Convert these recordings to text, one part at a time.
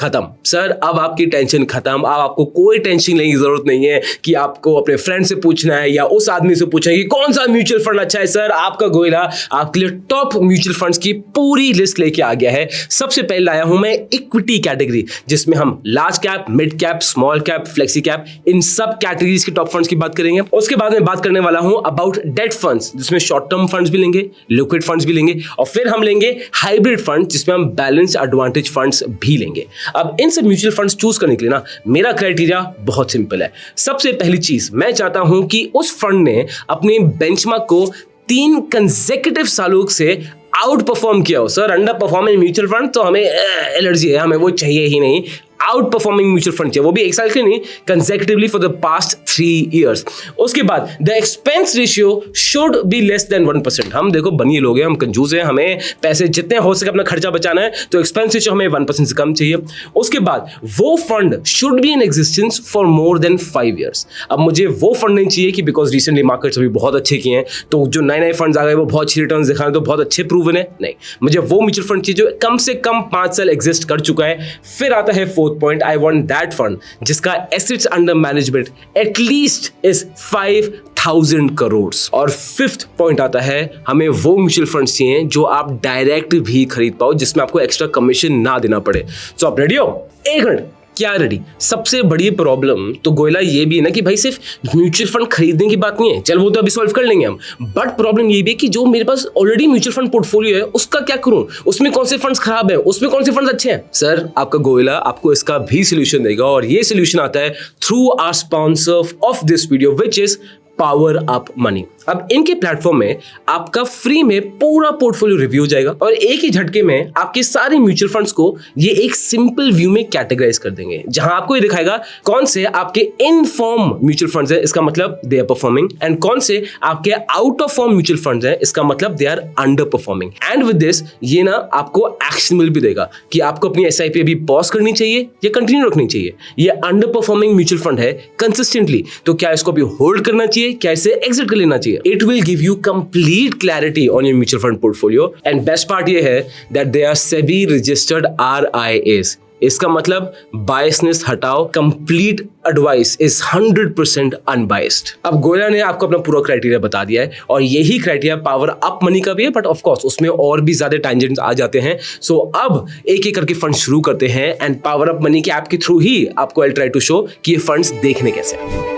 खत्म सर, अब आपकी टेंशन खत्म। अब आपको कोई टेंशन लेने की जरूरत नहीं है कि आपको अपने फ्रेंड से पूछना है या उस आदमी से पूछना है कि कौन सा म्यूचुअल फंड अच्छा है। सर आपका गोयला आपके लिए टॉप म्यूचुअल फंड्स की पूरी लिस्ट लेके आ गया है। सबसे पहले लाया हूं मैं इक्विटी कैटेगरी, जिसमें हम large cap, mid cap, small cap, flexi cap, इन सब कैटेगरीज के टॉप फंड्स की बात करेंगे। उसके बाद में बात करने वाला हूं अबाउट डेट फंड्स, जिसमें शॉर्ट टर्म फंड्स भी लेंगे, लिक्विड फंड्स भी लेंगे, और फिर हम लेंगे हाइब्रिड फंड, जिसमें हम बैलेंस एडवांटेज फंड्स भी लेंगे। अब इन सब म्यूचुअल फंड्स चूज करने के लिए ना मेरा क्राइटेरिया बहुत सिंपल है। सबसे पहली चीज मैं चाहता हूं कि उस फंड ने अपने बेंचमार्क को 3 कंसेक्यूटिव सालों से आउट परफॉर्म किया हो। Sir under performing mutual fund तो हमें एलर्जी है, हमें वो चाहिए ही नहीं। आउट परफॉर्मिंग म्यूचुअल फंड चाहिए, वो भी एक साल के नहीं, consecutively for the past 3 years। उसके बाद the expense ratio should be less than 1%। हम देखो बनिए लोग हैं, हम कंजूस हैं, हमें पैसे जितने हो सके अपना खर्चा बचाना है, तो एक्सपेंस रेशियो हमें 1% से कम चाहिए। उसके बाद वो fund should be in existence for more than 5 years। अब मुझे वो फंड नहीं चाहिए कि बिकॉज रिसेंटली मार्केट्स अभी बहुत अच्छे किए हैं तो जो नए नए फंड्स आ गए वो बहुत अच्छी रिटर्न दिखा रहे हैं तो बहुत अच्छे प्रूवन है। नहीं, मुझे वो म्यूचुअल फंड चाहिए जो कम से कम 5 साल एग्जिस्ट कर चुका है। फिर आता है fourth point, I want that fund जिसका assets under management at least is 5,000 crores। और फिफ्थ पॉइंट आता है, हमें वो म्यूचुअल फंड्स चाहिए जो आप डायरेक्ट भी खरीद पाओ, जिसमें आपको एक्स्ट्रा कमीशन ना देना पड़े। सो आप रेडी हो? एक मिनट, क्या रेडी? सबसे बड़ी प्रॉब्लम तो गोयला ये भी है ना कि भाई सिर्फ म्यूचुअल फंड खरीदने की बात नहीं है, चल वो तो अभी सॉल्व कर लेंगे हम, बट प्रॉब्लम ये भी है कि जो मेरे पास ऑलरेडी म्यूचुअल फंड पोर्टफोलियो है उसका क्या करूं, उसमें कौन से फंड्स खराब है, उसमें कौन से फंड्स अच्छे हैं। सर आपका गोयला आपको इसका भी सोल्यूशन देगा, और ये सोल्यूशन आता है through our sponsor of this video which is Power Up Money. अब इनके प्लेटफॉर्म में आपका फ्री में पूरा पोर्टफोलियो रिव्यू हो जाएगा और एक ही झटके में आपके सारे म्यूचुअल फंड्स को ये एक सिंपल व्यू में कैटेगराइज कर देंगे, जहां आपको ये दिखाएगा कौन से आपके इन फॉर्म म्यूचुअल फंड्स है, इसका मतलब दे आर परफॉर्मिंग, एंड कौन से आपके out of form mutual funds है, इसका मतलब they are underperforming. And with this ये ना आपको एक्शनेबल भी देगा कि आपको अपनी एसआईपी अभी पॉज करनी चाहिए या कंटिन्यू रखनी चाहिए। ये अंडर परफॉर्मिंग म्यूचुअल फंड है कंसिस्टेंटली, तो क्या इसको अभी होल्ड करना चाहिए, क्या इसे एग्जिट कर लेना चाहिए। It will give you complete clarity on your mutual fund portfolio, and best part ये है that they are SEBI registered RIAs। इसका मतलब बायसनेस हटाओ, कंप्लीट एडवाइस इज 100% अनबायस्ड। अब गोयला ने आपको अपना पूरा क्राइटेरिया बता दिया है, और यही क्राइटेरिया पावर अप मनी का भी है, बट ऑफ कोर्स उसमें और भी ज्यादा टेंजेंट्स आ जाते हैं। सो अब एक एक करके फंड शुरू करते हैं, एंड पावर अप मनी के ऐप के थ्रू ही आपको आई ट्राई टू शो कि ये फंड्स देखने कैसे हैं।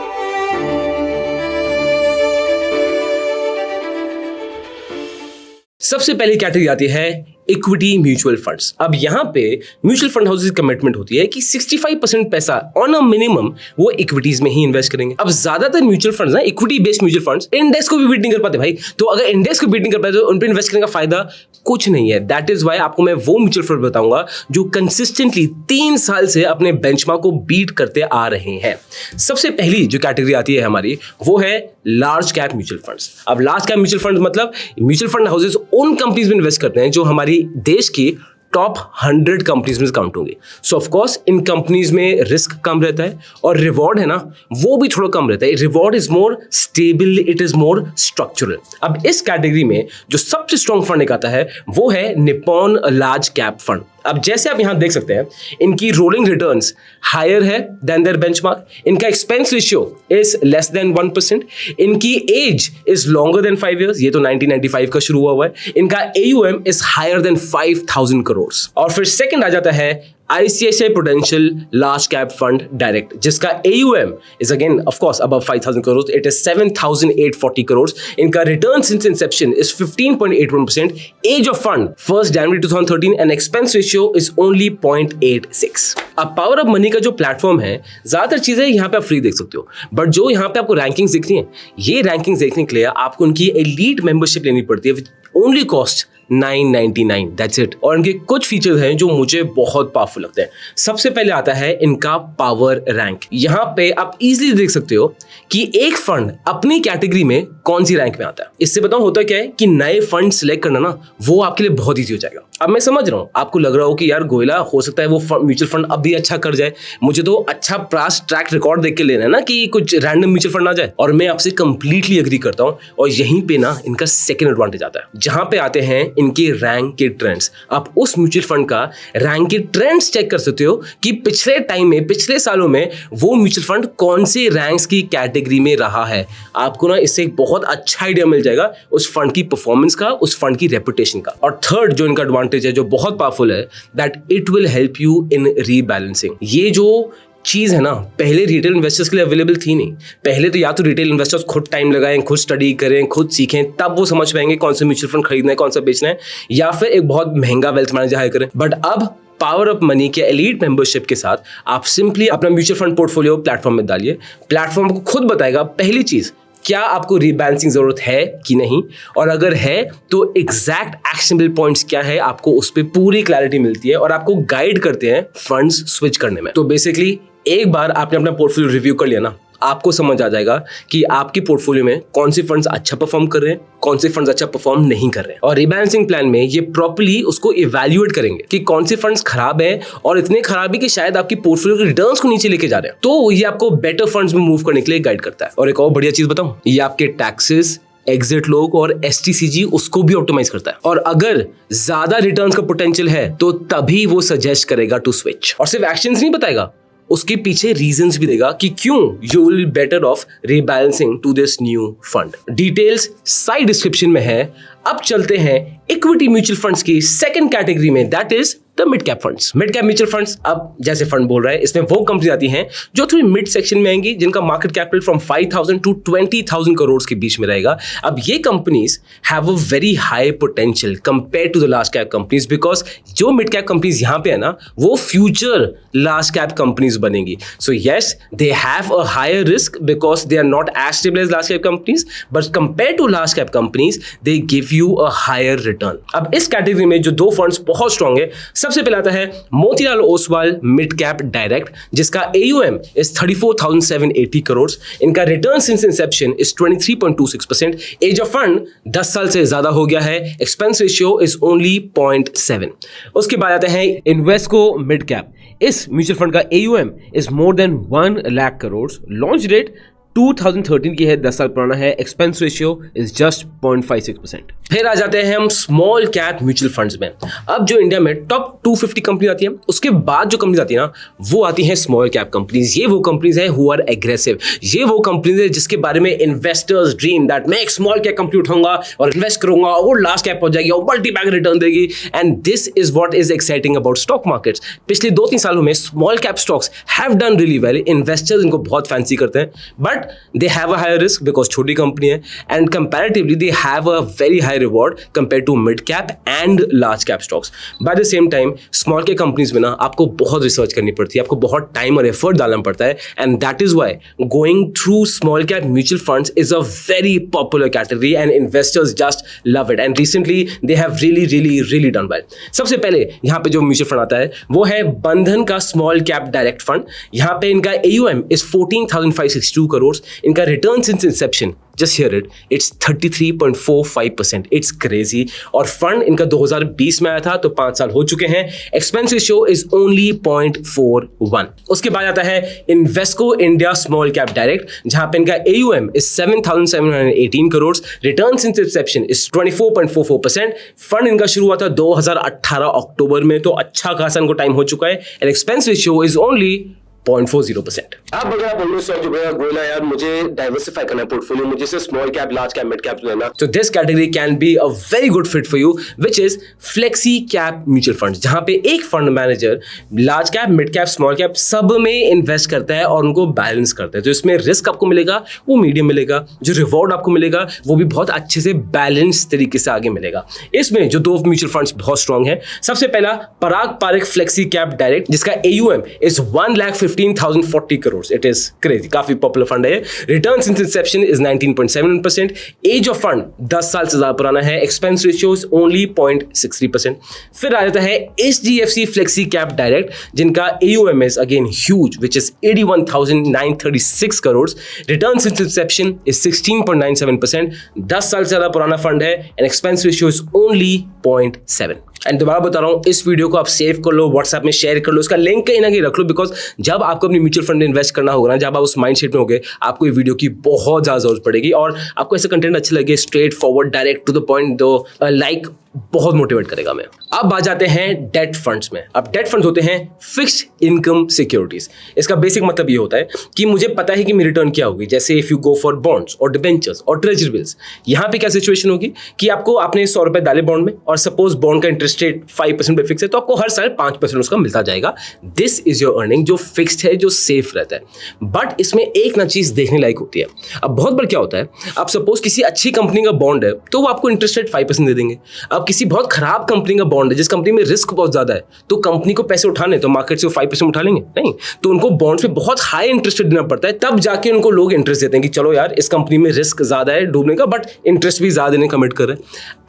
सबसे पहली कैटेगरी आती है इक्विटी म्यूचुअल फंड्स। अब यहाँ पे म्यूचुअल फंड हाउसेस की कमिटमेंट होती है कि 65% पैसा ऑन अ मिनिमम वो इक्विटीज में ही इन्वेस्ट करेंगे। अब ज्यादातर म्यूचुअल फंड्स ना, equity based mutual funds index को भी बीट नहीं कर पाते भाई, तो अगर इंडेक्स को बीट नहीं कर पाते तो उन पे इन्वेस्ट करने का फायदा कुछ नहीं है। दैट इज वाई आपको मैं वो म्यूचुअल फंड बताऊंगा जो कंसिस्टेंटली 3 साल से अपने बेंचमार्क को बीट करते आ रहे हैं। सबसे पहली जो कैटेगरी आती है हमारी, वो है लार्ज कैप म्यूचुअल फंड्स। अब लार्ज कैप म्यूचुअल फंड मतलब म्यूचुअल फंड हाउसेस उन कंपनीज में इन्वेस्ट करते हैं जो हमारी देश की टॉप 100 कंपनीज में काउंट होंगे। सो ऑफ कोर्स इन कंपनीज में रिस्क कम रहता है और रिवॉर्ड है ना वो भी थोड़ा कम रहता है। Reward is more stable, it is more structural. अब इस कैटेगरी में जो सबसे स्ट्रॉन्ग फंड एक आता है वो है निप्पॉन लार्ज कैप फंड। अब जैसे आप यहां देख सकते हैं, इनकी रोलिंग रिटर्न्स हायर है देन देयर बेंचमार्क, इनका expense ratio is less than 1%, इनकी age is longer than 5 years, ये तो 1995 का शुरू हुआ है, इनका AUM is higher than 5,000 crores। और फिर सेकंड आ जाता है ICICI Prudential Large Cap Fund Direct, जिसका AUM is again of course above 5,000 crores, it is 7,840 crores। इनका return since inception is 15.81%, age of fund 1st January 2013 and expense ratio is only 0.86। अब power of money का जो platform है, ज्यादातर चीजें यहाँ पे आप फ्री देख सकते हो, बट जो यहाँ पे आपको रैंकिंग्स दिख रही है, ये रैंकिंग्स देखने के लिए आपको उनकी एलीट मेंबरशिप लेनी पड़ती है, which only cost 999, that's it. और इनके कुछ फीचर्स हैं जो मुझे बहुत पावरफुल लगते हैं। सबसे पहले आता है इनका पावर रैंक। यहाँ पे आप इजीली देख सकते हो कि एक फंड अपनी कैटेगरी में कौन सी रैंक में आता है। इससे बताऊं होता क्या है कि नए फंड सिलेक्ट करना ना वो आपके लिए बहुत ईजी हो जाएगा। अब मैं समझ रहा हूं आपको लग रहा हो कि यार गोयला हो सकता है वो म्यूचुअल फंड अब भी अच्छा कर जाए, मुझे तो अच्छा पास्ट ट्रैक रिकॉर्ड देख के लेना है ना कि कुछ रैंडम म्यूचुअल फंड आ जाए। और मैं आपसे कंप्लीटली एग्री करता हूं, और यहीं पे ना इनका सेकंड एडवांटेज आता है, जहां पे आते हैं इनके रैंक के ट्रेंड्स। आप उस म्यूचुअल फंड का रैंक के ट्रेंड्स चेक कर सकते हो कि पिछले टाइम में, पिछले सालों में वो म्यूचुअल फंड कौन से रैंक्स की कैटेगरी में रहा है। आपको ना इससे एक बहुत अच्छा आइडिया मिल जाएगा उस फंड की परफॉर्मेंस का, उस फंड की रेपुटेशन का। और थर्ड जो इनका एडवांटेज है, जो बहुत पावरफुल है, that it will help you in rebalancing. ये जो चीज है ना, पहले रिटेल इन्वेस्टर्स के लिए अवेलेबल थी नहीं। पहले तो या तो रिटेल इन्वेस्टर्स खुद टाइम लगाएं, खुद स्टडी करें, खुद सीखें, तब वो समझ पाएंगे कौन सा म्यूचुअल फंड खरीदना है, कौन सा बेचना है, या फिर एक बहुत महंगा वेल्थ मैनेजर हायर करें। बट अब पावर ऑफ मनी के एलीट मेंबरशिप के साथ आप सिंपली अपना म्यूचुअल फंड पोर्टफोलियो प्लेटफॉर्म में डालिए। प्लेटफॉर्म को खुद बताएगा पहली चीज, क्या आपको रीबैलेंसिंग जरूरत है कि नहीं, और अगर है तो एग्जैक्ट एक्शनेबल पॉइंट्स क्या है, आपको उस पर पूरी क्लैरिटी मिलती है और आपको गाइड करते हैं फंड्स स्विच करने में। तो बेसिकली एक बार आपने अपना पोर्टफोलियो रिव्यू कर लिया ना, आपको समझ आ जाएगा कि आपके पोर्टफोलियो में कौन से फंड्स अच्छा परफॉर्म कर रहे हैं, कौन से फंड्स अच्छा परफॉर्म नहीं कर रहे हैं। और रीबैलेंसिंग प्लान में ये प्रॉपर्ली उसको इवैल्यूएट करेंगे कि कौन से फंड्स खराब हैं और इतने खराब है कि शायद आपकी पोर्टफोलियो के रिटर्न्स को नीचे लेके जा रहे हैं। तो ये आपको बेटर फंड्स में मूव करने के लिए गाइड करता है। और एक और बढ़िया चीज बताऊं, ये आपके टैक्सेस, एग्जिट लोग और एसटीसीजी उसको भी ऑप्टिमाइज करता है। और अगर ज्यादा रिटर्न्स का पोटेंशियल है तो तभी वो सजेस्ट करेगा टू स्विच। और सिर्फ एक्शंस नहीं बताएगा, उसके पीछे रीजंस भी देगा कि क्यों you will be better off rebalancing to this new fund. Details side description में है। अब चलते हैं इक्विटी म्यूचुअल फंड्स की सेकंड कैटेगरी में, that is the mid cap funds. Mid cap mutual funds, अब जैसे फंड बोल रहा है, इसमें वो कंपनी आती हैं जो थोड़ी मिड सेक्शन में आएंगी, जिनका market capital from 5,000 to 20,000 crore के बीच में रहेगा। अब ये companies have a very high potential compare to the large cap companies, because जो मिड कैप कंपनीज यहाँ पे है ना, वो फ्यूचर लार्ज कैप कंपनीज बनेंगी। So yes, they have a higher risk because they are not as stable as large cap companies, but compare to large cap companies they give you a higher return. अब इस category में जो दो funds बहुत strong है, सबसे पहले आता है Motilal Oswal mid cap direct, जिसका AUM इज 34,780 करोड़। इनका return since inception is 23.26%। Age of fund 10 साल से ज्यादा हो गया है। Expense ratio is only 0.7। उसके बाद आते हैं इन्वेस्को मिड कैप। इस म्यूचुअल फंड का AUM is more than 1 lakh crore. Launch date 2013 की है, 10 साल पुराना है। Expense ratio is just 0.56%। फिर आ जाते हैं हम स्मॉल कैप म्यूचुअल फंड्स में। अब जो इंडिया में टॉप 250 कंपनी आती है, उसके बाद जो कंपनी आती है ना, वो आती है स्मॉल कैप कंपनीज। ये वो कंपनीज है हु आर एग्रेसिव। ये वो कंपनीज है जिसके बारे में इन्वेस्टर्स ड्रीम दैट मैं एक स्मॉल कैप कंपनी उठाऊंगा और इन्वेस्ट करूंगा और लार्ज कैप हो जाएगी और मल्टी बैग रिटर्न देगी। And this is what is exciting about stock markets. पिछले 2-3 सालों में small cap stocks have done really well. Investors इनको बहुत फैंसी करते हैं, but they have a higher risk because छोटी कंपनी है, and comparatively they have a very high reward compared to mid cap and large cap stocks. By the same time, small cap companies में ना आपको बहुत research करनी पड़ती है, आपको बहुत टाइम और एफर्ट डालना पड़ता है, and that is why going through small cap mutual funds is a very popular category and investors just love it, and recently they have really done well. सबसे पहले यहाँ पे जो म्यूचुअल फंड आता है वो है बंधन का स्मॉल कैप डायरेक्ट फंड। यहाँ पे इनका AUM is 14,562 करोड़। इनका return since Inception, just here it, it's 33.45%। It's crazy. और फंड इनका 2020 में आया था, तो 5 साल हो चुके हैं। Expense ratio is only 0.41। उसके बाद आता है Invesco India small cap direct, जहां पे इनका AUM is 7,718 crore. Return since inception is 24.44%। Fund इनका शुरू हुआ था 2018 अक्टूबर में, तो अच्छा खासा इनको टाइम हो चुका है। And expense ratio is only 0.40%। अब अगर आप बोलो सर गोयला यार मुझे डाइवर्सिफाई करना है पोर्टफोलियो, मुझे से small cap, large cap, mid cap लेना, तो this category can be a very good fit for you, which is flexi cap mutual funds, जहां पे एक fund manager large cap, mid cap, small cap सब में invest करता है और उनको बैलेंस करता है। तो इसमें रिस्क आपको मिलेगा वो मीडियम मिलेगा, जो रिवॉर्ड आपको मिलेगा वो भी बहुत अच्छे से बैलेंस तरीके से आगे मिलेगा। इसमें जो 2 म्यूचुअल फंड्स बहुत स्ट्रॉन्ग है, सबसे पहला Parag Parikh flexi cap direct, जिसका AUM is 1,15,040 crore. It is crazy, काफी पॉपुलर फंड है। Return since inception is 19.7%। Age of fund 10 साल से ज्यादा पुराना है। Expense ratio is only 0.63%। फिर आ जाता है HDFC फ्लेक्सी कैप डायरेक्ट, जिनका AUM is again huge, which is 81,936 crore. Return since inception is 16.97%। 10 साल से ज्यादा पुराना फंड है। And expense ratio is only 0.7। And दोबारा बता रहा हूं, इस वीडियो को आप सेव कर लो, व्हाट्सएप में शेयर कर लो, इसका लिंक कहीं ना कहीं रख लो, बिकॉज जब आपको अपनी म्यूचुअल फंड में इन्वेस्ट करना होगा ना, जब आप उस माइंडसेट में होगे, आपको ये वीडियो की बहुत ज्यादा जरूरत पड़ेगी। और आपको ऐसा कंटेंट अच्छा लगे, straightforward, direct to the point, दो लाइक बहुत मोटिवेट करेगा हमें। अब आ जाते हैं डेट फंड्स में। अब डेट फंड्स होते हैं फिक्स्ड इनकम सिक्योरिटीज। इसका बेसिक मतलब ये होता है कि मुझे पता है कि मेरी रिटर्न क्या होगी। जैसे if you go for bonds और डिबेंचर्स और ट्रेजरी बिल्स, यहां पे क्या सिचुएशन होगी कि आपको आपने 100 रुपए डाले बॉन्ड में और सपोज बॉन्ड का इंटरेस्ट रेट 5% पे फिक्स है, तो आपको हर साल 5% उसका मिलता जाएगा। दिस इज योर अर्निंग जो फिक्स्ड है, जो सेफ रहता है। बट इसमें एक ना चीज देखने लायक होती है। अब बहुत बार क्या होता है, आप सपोज किसी अच्छी कंपनी का बॉन्ड है तो वो आपको इंटरेस्ट रेट 5% दे देंगे। अब किसी बहुत खराब कंपनी का बॉन्ड है जिस कंपनी में रिस्क बहुत ज्यादा है, तो कंपनी को पैसे उठाने तो मार्केट से 5% उठा लेंगे नहीं, तो उनको बॉन्ड्स पे बहुत हाई इंटरेस्ट देना पड़ता है। तब जाके उनको लोग इंटरेस्ट देते हैं कि चलो यार इस कंपनी में रिस्क ज्यादा है डूबने का, बट इंटरेस्ट भी ज्यादा देने कमिट कर रहे हैं।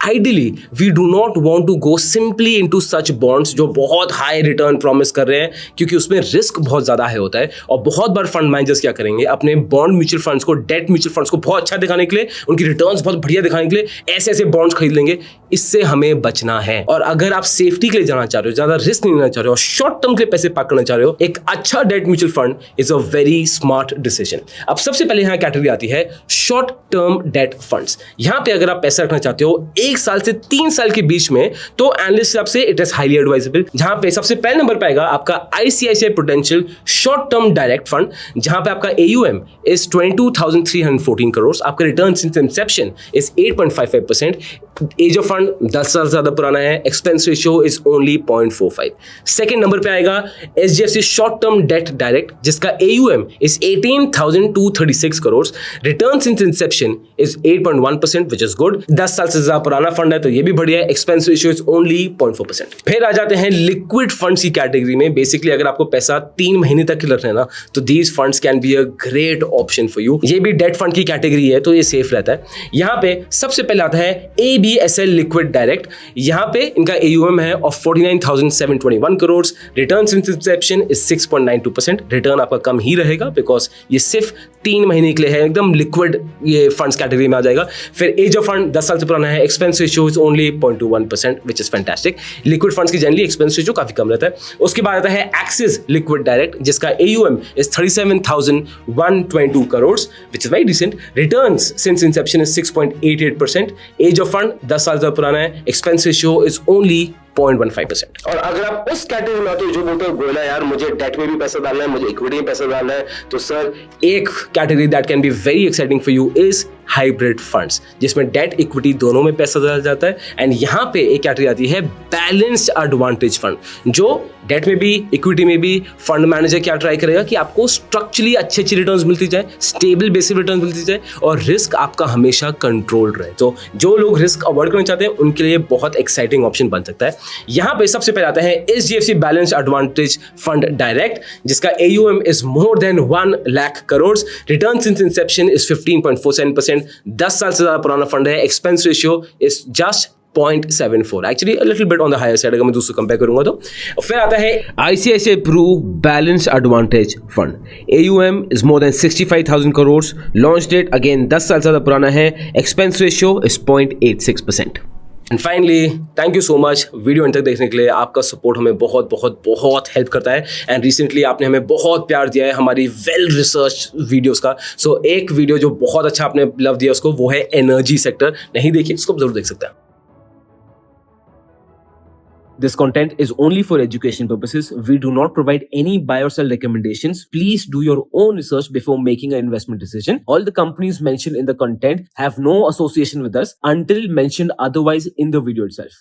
Ideally we do not want to go simply into such bonds जो बहुत हाई रिटर्न प्रॉमिस कर रहे हैं, क्योंकि उसमें रिस्क बहुत ज्यादा है होता है। और बहुत बार फंड मैनेजर्स क्या करेंगे, अपने बॉन्ड म्यूचुअल फंड्स को, डेट म्यूचुअल फंड्स को बहुत अच्छा दिखाने के लिए, उनकी रिटर्न्स बहुत बढ़िया दिखाने के लिए ऐसे ऐसे बॉन्ड्स खरीद लेंगे। इससे हमें बचना है। और अगर आप सेफ्टी के लिए जाना चाह रहे हो, ज्यादा रिस्क नहीं लेना चाह रहे हो, शॉर्ट टर्म के लिए पैसे पार्क करना चाह रहे हो, एक अच्छा debt mutual fund is a very smart decision. अब सबसे पहले यहां कैटेगरी आती है शॉर्ट टर्म डेट फंड्स। यहां पे अगर आप पैसा रखना चाहते हो 1 साल से 3 साल के बीच में, तो एनालिस्ट हिसाब से इट इज हाईली एडवाइजेबल। जहां पे सबसे पहले नंबर पे आएगा आपका ICICI Prudential short term direct fund, जहां पे आपका AUM इज 22,314 करोड़, आपका return since inception is 8.55%, age of fund 10 साल से ज्यादा पुराना है, expense ratio is only 0.45। Second number पे आएगा HDFC short term debt direct, जिसका AUM is 18,236 crore, return since inception is 8.1%, which is good. 10 साल से ज्यादा पुराना फंड है तो ये भी बढ़िया है, एक्सपेंस रेशियो इज ओनली 0.4%। फिर आ जाते हैं लिक्विड फंड्स की कैटेगरी में। बेसिकली अगर आपको पैसा 3 महीने तक रखना है ना, तो these funds can be a great option for you. ये भी डेट फंड की कैटेगरी है तो ये सेफ रहता है। यहां पे सबसे पहले आता है ABSL लिक्विड डायरेक्ट। यहां पे इनका AUM है of 49,721 crore, return since inception is 6.92%। Return आपका कम ही रहेगा बिकॉज ये सिर्फ 3 महीने के लिए है, एकदम लिक्विड ये फंड्स कैटेगरी में आ जाएगा। फिर एज ऑफ फंड 10 साल से पुराना है, expense ratio is only 0.21%, which is fantastic. Liquid funds की जनरली एक्सपेंस रेशियो काफी कम रहता है। उसके बाद आता है एक्सिस लिक्विड डायरेक्ट, जिसका AUM is 37,122 crore, which is very decent. Returns since inception is 6.88%। Age of fund 10 साल से पुराना है, एक्सपेंस रेशियो इज ओनली 0.15%। और अगर आप उस कैटेगरी में आते हो जो बोलते हो गोयला यार मुझे डेट में भी पैसा डालना है, मुझे इक्विटी में पैसा डालना है, तो सर एक category that can be very exciting for you is hybrid funds, जिसमें डेट इक्विटी दोनों में पैसा डाला जाता है। एंड यहां पे एक कैटेगरी आती है बैलेंस्ड एडवांटेज फंड, जो डेट में भी इक्विटी में भी फंड मैनेजर क्या ट्राई करेगा कि आपको स्ट्रक्चरली अच्छी रिटर्न्स मिलती जाए, स्टेबल बेसिस रिटर्न्स मिलती जाए और रिस्क आपका हमेशा कंट्रोल रहे। तो जो लोग रिस्क अवॉइड करना चाहते हैं उनके लिए बहुत एक्साइटिंग ऑप्शन बन सकता है। यहां पे सबसे पहले आता है HDFC balanced advantage fund direct, जिसका AUM is more than 1 lakh crore, return since inception is 15.47%, 10 साल से ज्यादा पुराना फंड है, expense ratio is just 0.74, actually a little bit on the higher side अगर मैं दूसरे कंपेयर करूंगा तो। फिर आता है ICICI Pru balanced advantage fund, AUM is more than 65,000 crore, launch date again 10 साल से ज्यादा पुराना है, expense ratio is 0.86%। And finally thank you so much video अंत तक देखने के लिए। आपका सपोर्ट हमें बहुत बहुत बहुत हेल्प करता है। एंड रिसेंटली आपने हमें बहुत प्यार दिया है हमारी वेल रिसर्च वीडियोस का। सो एक वीडियो जो बहुत अच्छा आपने लव दिया उसको, वो है एनर्जी सेक्टर। नहीं देखिए उसको जरूर देख सकते हैं। This content is only for education purposes. We do not provide any buy or sell recommendations. Please do your own research before making an investment decision. All the companies mentioned in the content have no association with us until mentioned otherwise in the video itself.